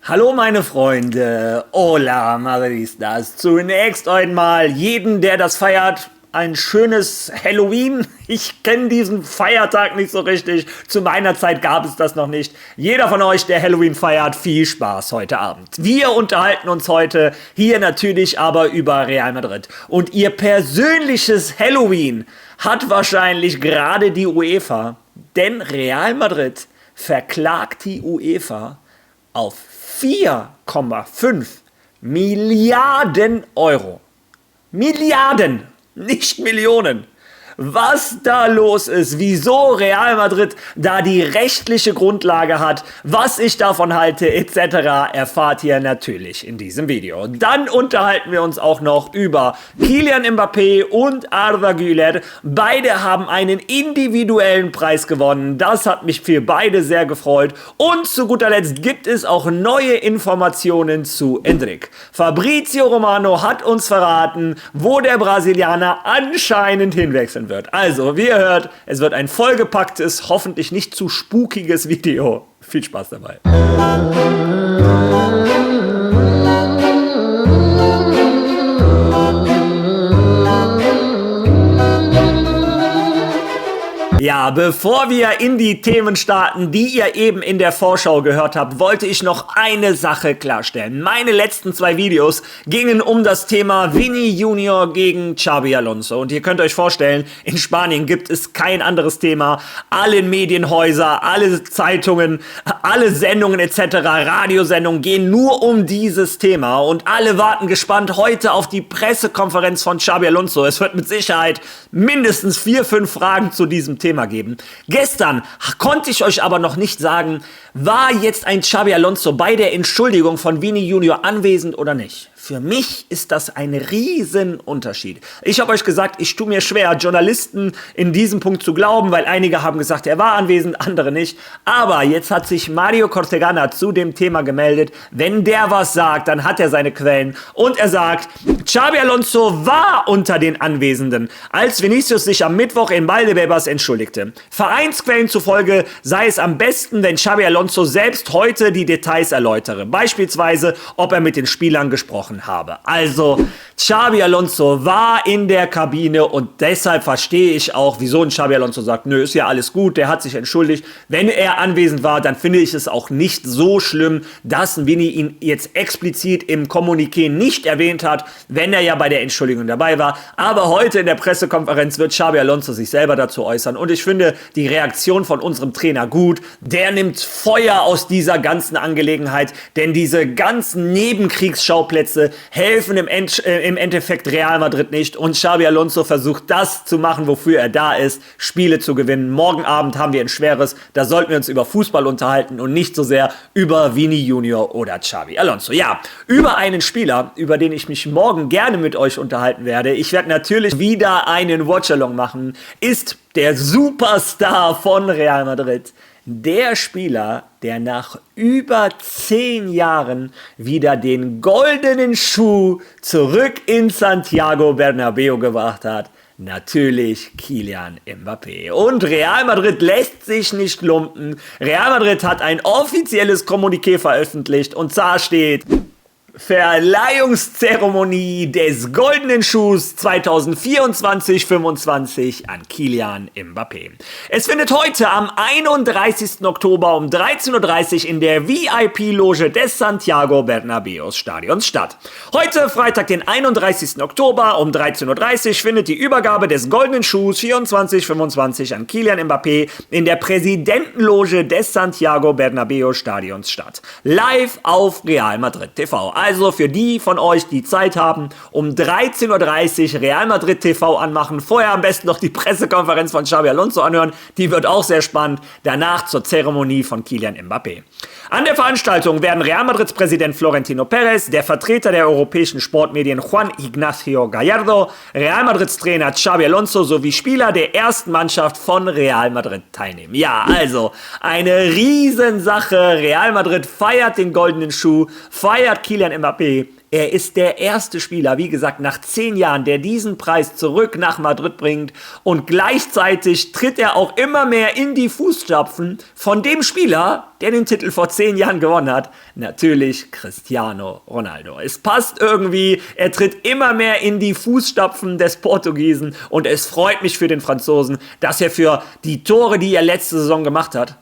Hallo meine Freunde, hola Madristas. Zunächst einmal jeden, der das feiert, ein schönes Halloween. Ich kenne diesen Feiertag nicht so richtig. Zu meiner Zeit gab es das noch nicht. Jeder von euch, der Halloween feiert, viel Spaß heute Abend. Wir unterhalten uns heute hier natürlich aber über Real Madrid. Und ihr persönliches Halloween hat wahrscheinlich gerade die UEFA. Denn Real Madrid verklagt die UEFA auf 4,5 Milliarden Euro. Milliarden, nicht Millionen. Was da los ist, wieso Real Madrid da die rechtliche Grundlage hat, was ich davon halte, etc. erfahrt ihr natürlich in diesem Video. Dann unterhalten wir uns auch noch über Kylian Mbappé und Arda Güler. Beide haben einen individuellen Preis gewonnen. Das hat mich für beide sehr gefreut. Und zu guter Letzt gibt es auch neue Informationen zu Endrick. Fabrizio Romano hat uns verraten, wo der Brasilianer anscheinend hinwechseln wird. Also, wie ihr hört, es wird ein vollgepacktes, hoffentlich nicht zu spukiges Video. Viel Spaß dabei. Ja, bevor wir in die Themen starten, die ihr eben in der Vorschau gehört habt, wollte ich noch eine Sache klarstellen. Meine letzten 2 Videos gingen um das Thema Vini Junior gegen Xabi Alonso. Und ihr könnt euch vorstellen, in Spanien gibt es kein anderes Thema. Alle Medienhäuser, alle Zeitungen, alle Sendungen etc., Radiosendungen gehen nur um dieses Thema. Und alle warten gespannt heute auf die Pressekonferenz von Xabi Alonso. Es wird mit Sicherheit mindestens 4, 5 Fragen zu diesem Thema geben. Gestern konnte ich euch aber noch nicht sagen, war jetzt ein Xabi Alonso bei der Entschuldigung von Vini Junior anwesend oder nicht. Für mich ist das ein Riesenunterschied. Ich habe euch gesagt, ich tue mir schwer, Journalisten in diesem Punkt zu glauben, weil einige haben gesagt, er war anwesend, andere nicht. Aber jetzt hat sich Mario Cortegana zu dem Thema gemeldet. Wenn der was sagt, dann hat er seine Quellen. Und er sagt, Xabi Alonso war unter den Anwesenden, als Vinicius sich am Mittwoch in Valdebebas entschuldigte. Vereinsquellen zufolge sei es am besten, wenn Xabi Alonso selbst heute die Details erläutere. Beispielsweise, ob er mit den Spielern gesprochen habe. Also, Xabi Alonso war in der Kabine und deshalb verstehe ich auch, wieso ein Xabi Alonso sagt, nö, ist ja alles gut, der hat sich entschuldigt. Wenn er anwesend war, dann finde ich es auch nicht so schlimm, dass Vini ihn jetzt explizit im Kommuniqué nicht erwähnt hat, wenn er ja bei der Entschuldigung dabei war. Aber heute in der Pressekonferenz wird Xabi Alonso sich selber dazu äußern und ich finde die Reaktion von unserem Trainer gut. Der nimmt Feuer aus dieser ganzen Angelegenheit, denn diese ganzen Nebenkriegsschauplätze helfen im Endeffekt Real Madrid nicht und Xabi Alonso versucht das zu machen, wofür er da ist, Spiele zu gewinnen. Morgen Abend haben wir ein schweres, da sollten wir uns über Fußball unterhalten und nicht so sehr über Vini Junior oder Xabi Alonso. Ja, über einen Spieler, über den ich mich morgen gerne mit euch unterhalten werde, ich werde natürlich wieder einen Watchalong machen, ist der Superstar von Real Madrid. Der Spieler, der nach über 10 Jahren wieder den goldenen Schuh zurück in Santiago Bernabéu gebracht hat. Natürlich Kylian Mbappé. Und Real Madrid lässt sich nicht lumpen. Real Madrid hat ein offizielles Kommuniqué veröffentlicht und da steht: Verleihungszeremonie des Goldenen Schuhs 2024-25 an Kylian Mbappé. Es findet heute am 31. Oktober um 13:30 Uhr in der VIP-Loge des Santiago Bernabéu Stadions statt. Heute, Freitag, den 31. Oktober um 13:30 Uhr findet die Übergabe des Goldenen Schuhs 24-25 an Kylian Mbappé in der Präsidentenloge des Santiago Bernabéu Stadions statt. Live auf Real Madrid TV. Also für die von euch, die Zeit haben, um 13:30 Uhr Real Madrid TV anmachen. Vorher am besten noch die Pressekonferenz von Xabi Alonso anhören. Die wird auch sehr spannend. Danach zur Zeremonie von Kylian Mbappé. An der Veranstaltung werden Real Madrids Präsident Florentino Pérez, der Vertreter der europäischen Sportmedien Juan Ignacio Gallardo, Real Madrids Trainer Xabi Alonso sowie Spieler der ersten Mannschaft von Real Madrid teilnehmen. Ja, also eine Riesensache. Real Madrid feiert den goldenen Schuh, feiert Kylian Mbappé. Er ist der erste Spieler, wie gesagt, nach 10 Jahren, der diesen Preis zurück nach Madrid bringt, und gleichzeitig tritt er auch immer mehr in die Fußstapfen von dem Spieler, der den Titel vor 10 Jahren gewonnen hat, natürlich Cristiano Ronaldo. Es passt irgendwie, er tritt immer mehr in die Fußstapfen des Portugiesen, und es freut mich für den Franzosen, dass er für die Tore, die er letzte Saison gemacht hat,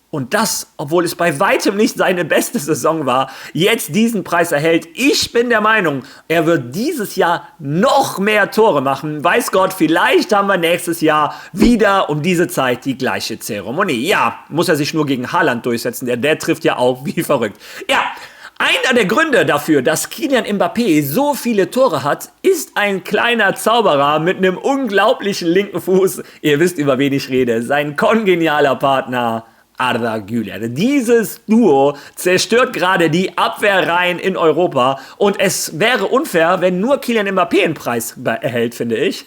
und das, obwohl es bei weitem nicht seine beste Saison war, jetzt diesen Preis erhält. Ich bin der Meinung, er wird dieses Jahr noch mehr Tore machen. Weiß Gott, vielleicht haben wir nächstes Jahr wieder um diese Zeit die gleiche Zeremonie. Ja, muss er sich nur gegen Haaland durchsetzen, der trifft ja auch wie verrückt. Ja, einer der Gründe dafür, dass Kylian Mbappé so viele Tore hat, ist ein kleiner Zauberer mit einem unglaublichen linken Fuß. Ihr wisst, über wen ich rede. Sein kongenialer Partner Arda Güler. Dieses Duo zerstört gerade die Abwehrreihen in Europa, und es wäre unfair, wenn nur Kylian Mbappé einen Preis erhält, finde ich.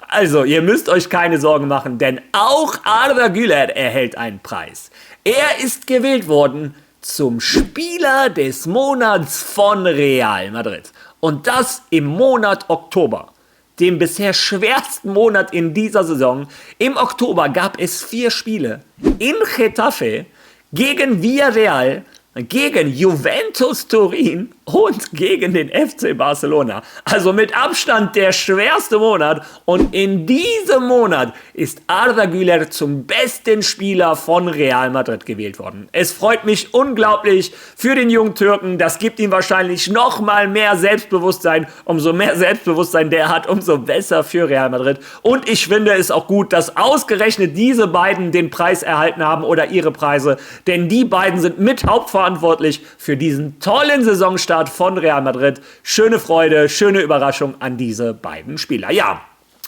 Also, ihr müsst euch keine Sorgen machen, denn auch Arda Güler erhält einen Preis. Er ist gewählt worden zum Spieler des Monats von Real Madrid. Und das im Monat Oktober, dem bisher schwersten Monat in dieser Saison. Im Oktober gab es 4 Spiele in Getafe, gegen Villarreal, gegen Juventus Turin und gegen den FC Barcelona. Also mit Abstand der schwerste Monat, und in diesem Monat ist Arda Güler zum besten Spieler von Real Madrid gewählt worden. Es freut mich unglaublich für den jungen Türken, das gibt ihm wahrscheinlich noch mal mehr Selbstbewusstsein. Umso mehr Selbstbewusstsein der hat, umso besser für Real Madrid. Und ich finde es auch gut, dass ausgerechnet diese beiden den Preis erhalten haben oder ihre Preise, denn die beiden sind mit hauptverantwortlich für diesen tollen Saisonstart von Real Madrid. Schöne Freude, schöne Überraschung an diese beiden Spieler. Ja,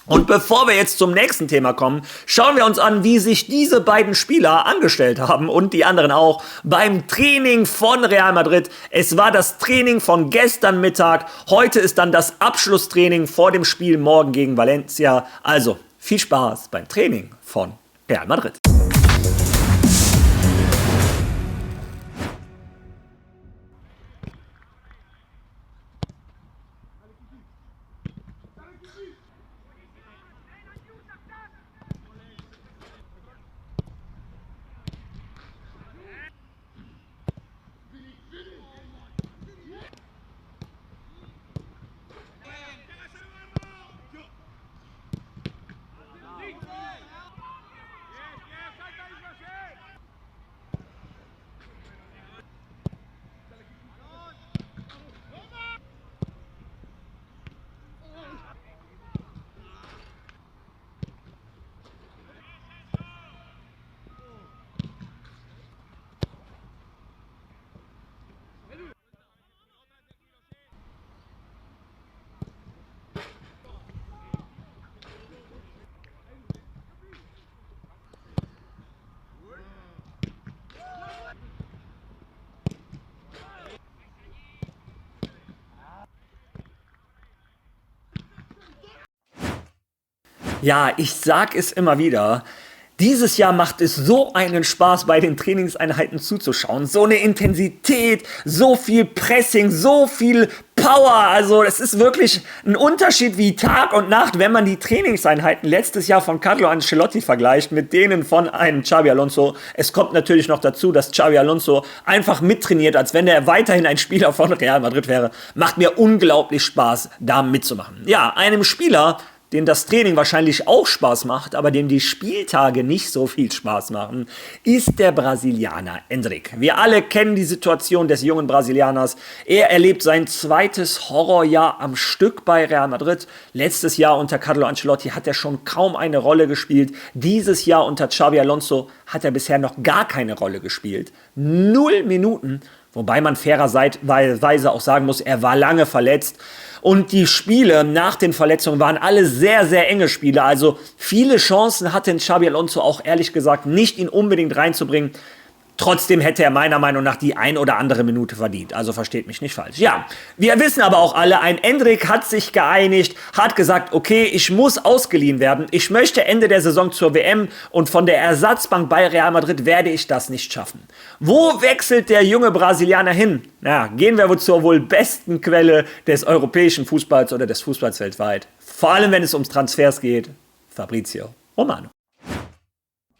und bevor wir jetzt zum nächsten Thema kommen, schauen wir uns an, wie sich diese beiden Spieler angestellt haben, und die anderen auch, beim Training von Real Madrid. Es war das Training von gestern Mittag. Heute ist dann das Abschlusstraining vor dem Spiel morgen gegen Valencia. Also viel Spaß beim Training von Real Madrid. Ja, ich sag es immer wieder. Dieses Jahr macht es so einen Spaß, bei den Trainingseinheiten zuzuschauen. So eine Intensität, so viel Pressing, so viel Power. Also es ist wirklich ein Unterschied wie Tag und Nacht, wenn man die Trainingseinheiten letztes Jahr von Carlo Ancelotti vergleicht mit denen von einem Xabi Alonso. Es kommt natürlich noch dazu, dass Xabi Alonso einfach mittrainiert, als wenn er weiterhin ein Spieler von Real Madrid wäre. Macht mir unglaublich Spaß, da mitzumachen. Ja, einem Spieler, dem das Training wahrscheinlich auch Spaß macht, aber dem die Spieltage nicht so viel Spaß machen, ist der Brasilianer Endrick. Wir alle kennen die Situation des jungen Brasilianers. Er erlebt sein zweites Horrorjahr am Stück bei Real Madrid. Letztes Jahr unter Carlo Ancelotti hat er schon kaum eine Rolle gespielt. Dieses Jahr unter Xabi Alonso hat er bisher noch gar keine Rolle gespielt. 0 Minuten. Wobei man fairerweise auch sagen muss, er war lange verletzt. Und die Spiele nach den Verletzungen waren alle sehr, sehr enge Spiele. Also viele Chancen hatte Xabi Alonso auch ehrlich gesagt nicht, ihn unbedingt reinzubringen. Trotzdem hätte er meiner Meinung nach die ein oder andere Minute verdient. Also versteht mich nicht falsch. Ja, wir wissen aber auch alle, ein Endrick hat sich geeinigt, hat gesagt, okay, ich muss ausgeliehen werden. Ich möchte Ende der Saison zur WM und von der Ersatzbank bei Real Madrid werde ich das nicht schaffen. Wo wechselt der junge Brasilianer hin? Na, gehen wir wohl zur wohl besten Quelle des europäischen Fußballs oder des Fußballs weltweit. Vor allem, wenn es ums Transfers geht. Fabrizio Romano.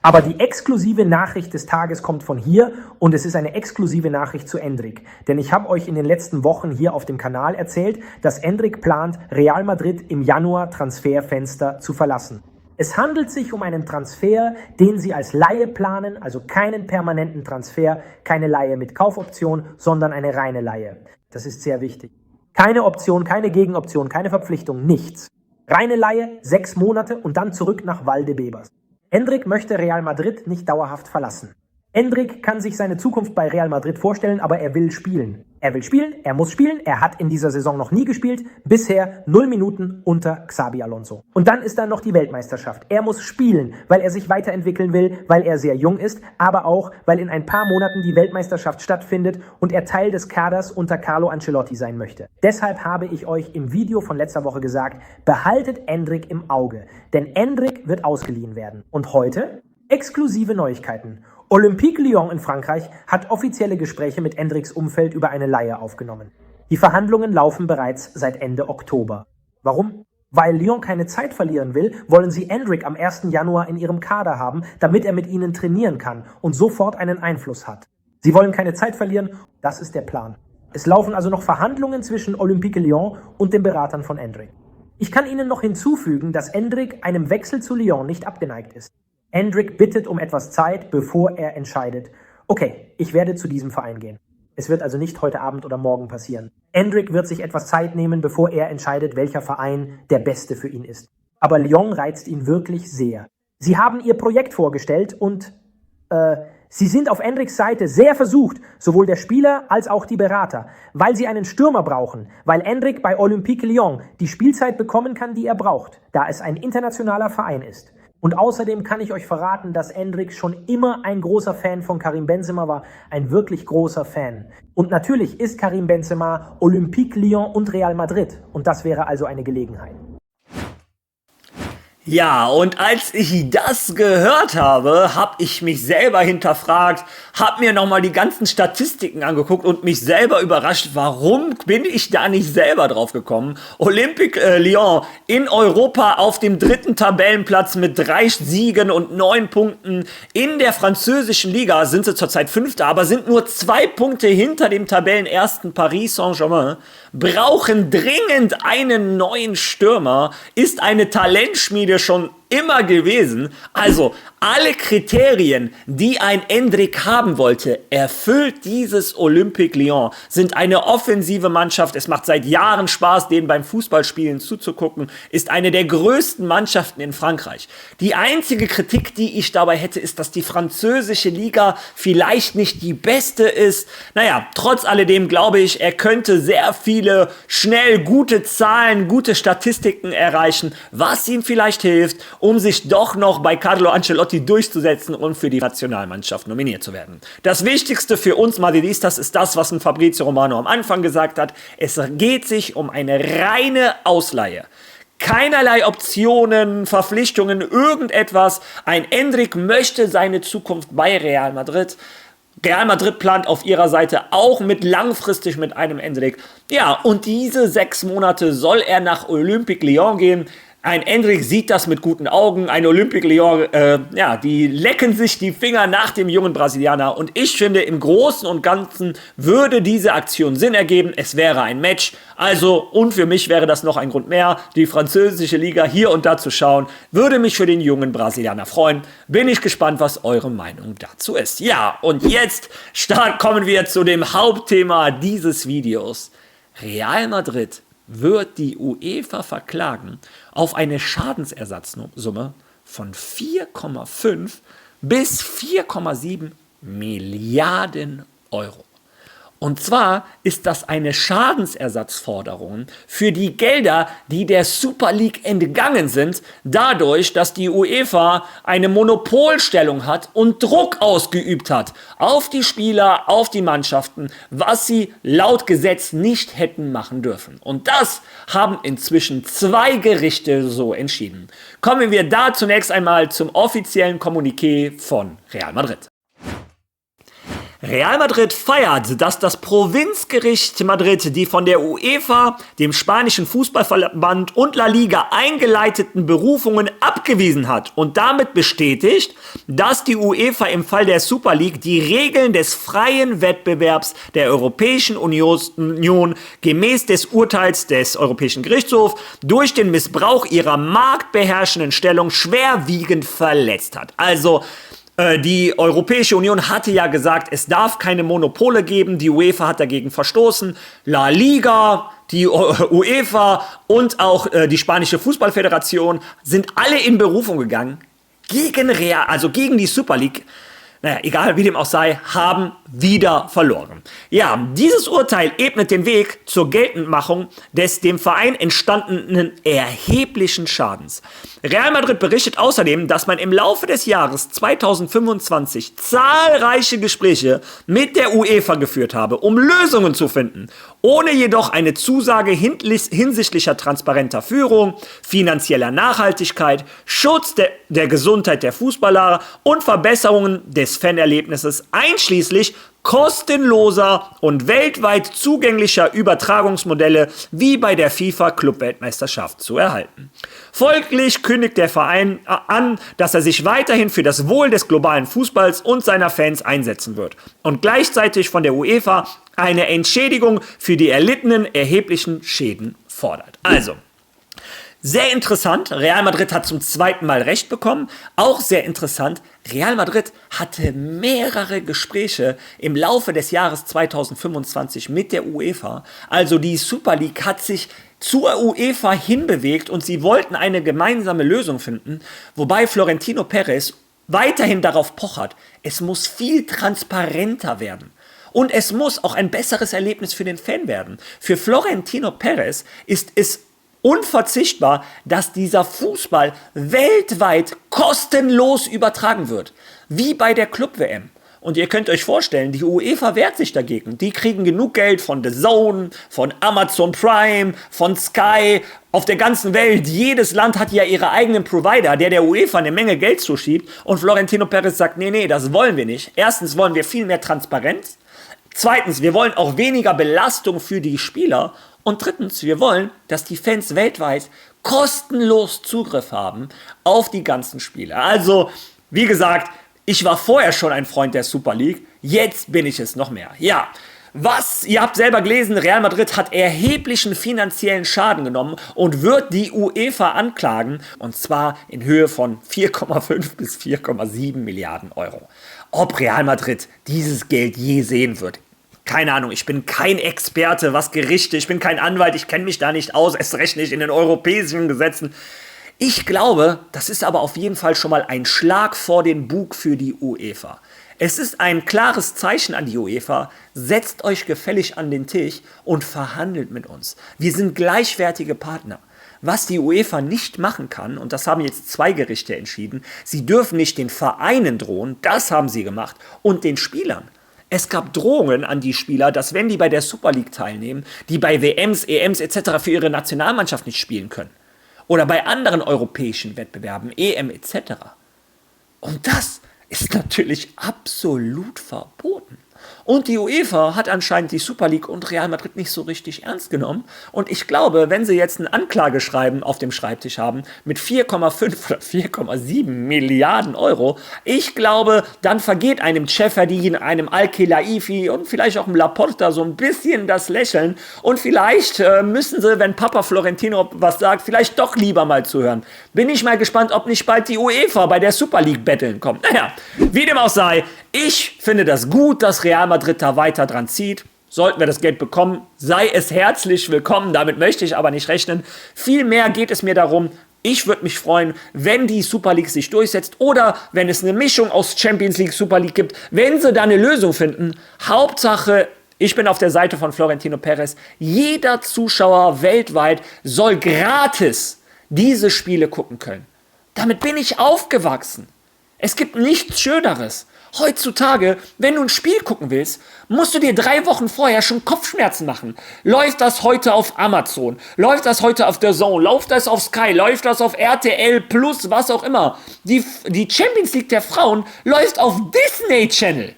Aber die exklusive Nachricht des Tages kommt von hier und es ist eine exklusive Nachricht zu Endrick. Denn ich habe euch in den letzten Wochen hier auf dem Kanal erzählt, dass Endrick plant, Real Madrid im Januar Transferfenster zu verlassen. Es handelt sich um einen Transfer, den sie als Leihe planen, also keinen permanenten Transfer, keine Leihe mit Kaufoption, sondern eine reine Leihe. Das ist sehr wichtig. Keine Option, keine Gegenoption, keine Verpflichtung, nichts. Reine Leihe, 6 Monate und dann zurück nach Valdebebas. Endrick möchte Real Madrid nicht dauerhaft verlassen. Endrick kann sich seine Zukunft bei Real Madrid vorstellen, aber er will spielen. Er will spielen, er muss spielen, er hat in dieser Saison noch nie gespielt, bisher 0 Minuten unter Xabi Alonso. Und dann ist da noch die Weltmeisterschaft. Er muss spielen, weil er sich weiterentwickeln will, weil er sehr jung ist, aber auch, weil in ein paar Monaten die Weltmeisterschaft stattfindet und er Teil des Kaders unter Carlo Ancelotti sein möchte. Deshalb habe ich euch im Video von letzter Woche gesagt, behaltet Endrick im Auge, denn Endrick wird ausgeliehen werden. Und heute exklusive Neuigkeiten. Olympique Lyon in Frankreich hat offizielle Gespräche mit Endricks Umfeld über eine Leihe aufgenommen. Die Verhandlungen laufen bereits seit Ende Oktober. Warum? Weil Lyon keine Zeit verlieren will, wollen sie Endrick am 1. Januar in ihrem Kader haben, damit er mit ihnen trainieren kann und sofort einen Einfluss hat. Sie wollen keine Zeit verlieren, das ist der Plan. Es laufen also noch Verhandlungen zwischen Olympique Lyon und den Beratern von Endrick. Ich kann Ihnen noch hinzufügen, dass Endrick einem Wechsel zu Lyon nicht abgeneigt ist. Endrick bittet um etwas Zeit, bevor er entscheidet, okay, ich werde zu diesem Verein gehen. Es wird also nicht heute Abend oder morgen passieren. Endrick wird sich etwas Zeit nehmen, bevor er entscheidet, welcher Verein der beste für ihn ist. Aber Lyon reizt ihn wirklich sehr. Sie haben ihr Projekt vorgestellt und sie sind auf Endricks Seite sehr versucht, sowohl der Spieler als auch die Berater, weil sie einen Stürmer brauchen, weil Endrick bei Olympique Lyon die Spielzeit bekommen kann, die er braucht, da es ein internationaler Verein ist. Und außerdem kann ich euch verraten, dass Endrick schon immer ein großer Fan von Karim Benzema war. Ein wirklich großer Fan. Und natürlich ist Karim Benzema Olympique Lyon und Real Madrid. Und das wäre also eine Gelegenheit. Ja, und als ich das gehört habe, habe ich mich selber hinterfragt, habe mir nochmal die ganzen Statistiken angeguckt und mich selber überrascht, warum bin ich da nicht selber drauf gekommen? Olympique Lyon in Europa auf dem 3. Tabellenplatz mit 3 Siegen und 9 Punkten. In der französischen Liga sind sie zurzeit 5., aber sind nur 2 Punkte hinter dem Tabellenersten Paris Saint-Germain. Brauchen dringend einen neuen Stürmer, ist eine Talentschmiede schon immer gewesen. Also alle Kriterien, die ein Endrick haben wollte, erfüllt dieses Olympique Lyon. Sind eine offensive Mannschaft. Es macht seit Jahren Spaß, denen beim Fußballspielen zuzugucken. Ist eine der größten Mannschaften in Frankreich. Die einzige Kritik, die ich dabei hätte, ist, dass die französische Liga vielleicht nicht die beste ist. Naja, trotz alledem glaube ich, er könnte sehr viele schnell gute Zahlen, gute Statistiken erreichen, was ihm vielleicht hilft, um sich doch noch bei Carlo Ancelotti durchzusetzen und für die Nationalmannschaft nominiert zu werden. Das Wichtigste für uns Madridistas ist das, was ein Fabrizio Romano am Anfang gesagt hat. Es geht sich um eine reine Ausleihe. Keinerlei Optionen, Verpflichtungen, irgendetwas. Ein Endrick möchte seine Zukunft bei Real Madrid. Real Madrid plant auf ihrer Seite auch langfristig mit einem Endrick. Ja, und diese 6 Monate soll er nach Olympique Lyon gehen. Ein Endrick sieht das mit guten Augen. Ein Olympique Lyon, die lecken sich die Finger nach dem jungen Brasilianer. Und ich finde, im Großen und Ganzen würde diese Aktion Sinn ergeben. Es wäre ein Match. Also, und für mich wäre das noch ein Grund mehr, die französische Liga hier und da zu schauen. Würde mich für den jungen Brasilianer freuen. Bin ich gespannt, was eure Meinung dazu ist. Ja, und jetzt kommen wir zu dem Hauptthema dieses Videos. Real Madrid wird die UEFA verklagen auf eine Schadensersatzsumme von 4,5 bis 4,7 Milliarden Euro. Und zwar ist das eine Schadensersatzforderung für die Gelder, die der Super League entgangen sind, dadurch, dass die UEFA eine Monopolstellung hat und Druck ausgeübt hat auf die Spieler, auf die Mannschaften, was sie laut Gesetz nicht hätten machen dürfen. Und das haben inzwischen 2 Gerichte so entschieden. Kommen wir da zunächst einmal zum offiziellen Kommuniqué von Real Madrid. Real Madrid feiert, dass das Provinzgericht Madrid die von der UEFA, dem spanischen Fußballverband und La Liga eingeleiteten Berufungen abgewiesen hat und damit bestätigt, dass die UEFA im Fall der Super League die Regeln des freien Wettbewerbs der Europäischen Union gemäß des Urteils des Europäischen Gerichtshofs durch den Missbrauch ihrer marktbeherrschenden Stellung schwerwiegend verletzt hat. Also die Europäische Union hatte ja gesagt, es darf keine Monopole geben. Die UEFA hat dagegen verstoßen. La Liga, die UEFA und auch die spanische Fußballföderation sind alle in Berufung gegangen gegen Real, also gegen die Super League. Naja, egal wie dem auch sei, haben wieder verloren. Ja, dieses Urteil ebnet den Weg zur Geltendmachung des dem Verein entstandenen erheblichen Schadens. Real Madrid berichtet außerdem, dass man im Laufe des Jahres 2025 zahlreiche Gespräche mit der UEFA geführt habe, um Lösungen zu finden, ohne jedoch eine Zusage hinsichtlicher transparenter Führung, finanzieller Nachhaltigkeit, Schutz der Gesundheit der Fußballer und Verbesserungen des Fanerlebnisses einschließlich kostenloser und weltweit zugänglicher Übertragungsmodelle wie bei der FIFA-Club-Weltmeisterschaft zu erhalten. Folglich kündigt der Verein an, dass er sich weiterhin für das Wohl des globalen Fußballs und seiner Fans einsetzen wird und gleichzeitig von der UEFA eine Entschädigung für die erlittenen erheblichen Schäden fordert. Also, sehr interessant, Real Madrid hat zum 2. Mal Recht bekommen. Auch sehr interessant, Real Madrid hatte mehrere Gespräche im Laufe des Jahres 2025 mit der UEFA. Also die Super League hat sich zur UEFA hinbewegt und sie wollten eine gemeinsame Lösung finden, wobei Florentino Perez weiterhin darauf pochert, es muss viel transparenter werden. Und es muss auch ein besseres Erlebnis für den Fan werden. Für Florentino Perez ist es unverzichtbar, dass dieser Fußball weltweit kostenlos übertragen wird, wie bei der Club-WM. Und ihr könnt euch vorstellen, die UEFA wehrt sich dagegen. Die kriegen genug Geld von The Zone, von Amazon Prime, von Sky, auf der ganzen Welt. Jedes Land hat ja ihre eigenen Provider, der UEFA eine Menge Geld zuschiebt. Und Florentino Perez sagt, nee, das wollen wir nicht. Erstens wollen wir viel mehr Transparenz. Zweitens, wir wollen auch weniger Belastung für die Spieler. Und drittens, wir wollen, dass die Fans weltweit kostenlos Zugriff haben auf die ganzen Spiele. Also, wie gesagt, ich war vorher schon ein Freund der Super League, jetzt bin ich es noch mehr. Ja, ihr habt selber gelesen, Real Madrid hat erheblichen finanziellen Schaden genommen und wird die UEFA anklagen, und zwar in Höhe von 4,5 bis 4,7 Milliarden Euro. Ob Real Madrid dieses Geld je sehen wird, keine Ahnung, ich bin kein Experte, was Gerichte, ich bin kein Anwalt, ich kenne mich da nicht aus, erst recht nicht in den europäischen Gesetzen. Ich glaube, das ist aber auf jeden Fall schon mal ein Schlag vor den Bug für die UEFA. Es ist ein klares Zeichen an die UEFA, setzt euch gefällig an den Tisch und verhandelt mit uns. Wir sind gleichwertige Partner. Was die UEFA nicht machen kann, und das haben jetzt 2 Gerichte entschieden, sie dürfen nicht den Vereinen drohen, das haben sie gemacht, und den Spielern. Es gab Drohungen an die Spieler, dass wenn die bei der Super League teilnehmen, die bei WMs, EMs etc. für ihre Nationalmannschaft nicht spielen können. Oder bei anderen europäischen Wettbewerben, EM etc. Und das ist natürlich absolut verboten. Und die UEFA hat anscheinend die Super League und Real Madrid nicht so richtig ernst genommen. Und ich glaube, wenn sie jetzt ein Anklageschreiben auf dem Schreibtisch haben mit 4,5 oder 4,7 Milliarden Euro, ich glaube, dann vergeht einem Ceferin, einem Al-Khelaifi und vielleicht auch einem Laporta so ein bisschen das Lächeln. Und vielleicht müssen sie, wenn Papa Florentino was sagt, vielleicht doch lieber mal zuhören. Bin ich mal gespannt, ob nicht bald die UEFA bei der Super League betteln kommt. Naja, wie dem auch sei, ich finde das gut, dass Real Madrid da weiter dran zieht. Sollten wir das Geld bekommen, sei es herzlich willkommen. Damit möchte ich aber nicht rechnen. Vielmehr geht es mir darum, ich würde mich freuen, wenn die Super League sich durchsetzt oder wenn es eine Mischung aus Champions League, Super League gibt, wenn sie da eine Lösung finden. Hauptsache, Ich bin auf der Seite von Florentino Perez. Jeder Zuschauer weltweit soll gratis diese Spiele gucken können. Damit bin ich aufgewachsen. Es gibt nichts Schöneres. Heutzutage, wenn du ein Spiel gucken willst, musst du dir 3 Wochen vorher schon Kopfschmerzen machen. Läuft das heute auf Amazon? Läuft das heute auf DAZN? Läuft das auf Sky? Läuft das auf RTL Plus? Was auch immer. Die Champions League der Frauen läuft auf Disney Channel.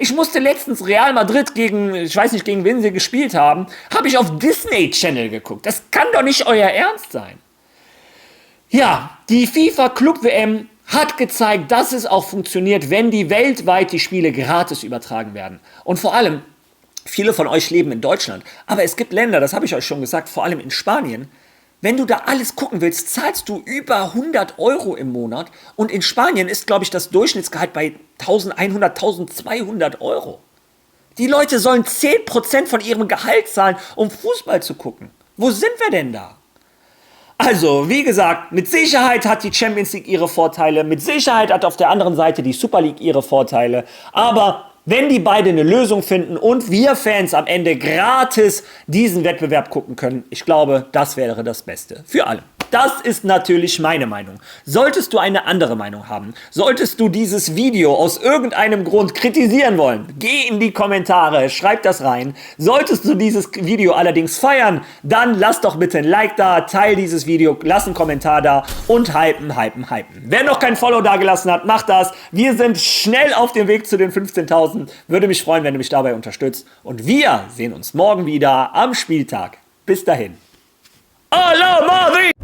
Ich musste letztens Real Madrid gegen, ich weiß nicht, gegen wen sie gespielt haben, habe ich auf Disney Channel geguckt. Das kann doch nicht euer Ernst sein. Ja, die FIFA Club WM hat gezeigt, dass es auch funktioniert, wenn die weltweit die Spiele gratis übertragen werden. Und vor allem, viele von euch leben in Deutschland, aber es gibt Länder, das habe ich euch schon gesagt, vor allem in Spanien. Wenn du da alles gucken willst, zahlst du über 100 € im Monat. Und in Spanien ist, glaube ich, das Durchschnittsgehalt bei 1100, 1200 €. Die Leute sollen 10% von ihrem Gehalt zahlen, um Fußball zu gucken. Wo sind wir denn da? Also, wie gesagt, mit Sicherheit hat die Champions League ihre Vorteile, mit Sicherheit hat auf der anderen Seite die Super League ihre Vorteile, aber wenn die beide eine Lösung finden und wir Fans am Ende gratis diesen Wettbewerb gucken können, ich glaube, das wäre das Beste für alle. Das ist natürlich meine Meinung. Solltest du eine andere Meinung haben, solltest du dieses Video aus irgendeinem Grund kritisieren wollen, geh in die Kommentare, schreib das rein. Solltest du dieses Video allerdings feiern, dann lass doch bitte ein Like da, teil dieses Video, lass einen Kommentar da und hypen. Wer noch kein Follow da gelassen hat, mach das. Wir sind schnell auf dem Weg zu den 15.000. Würde mich freuen, wenn du mich dabei unterstützt. Und wir sehen uns morgen wieder am Spieltag. Bis dahin. Alla Madrid!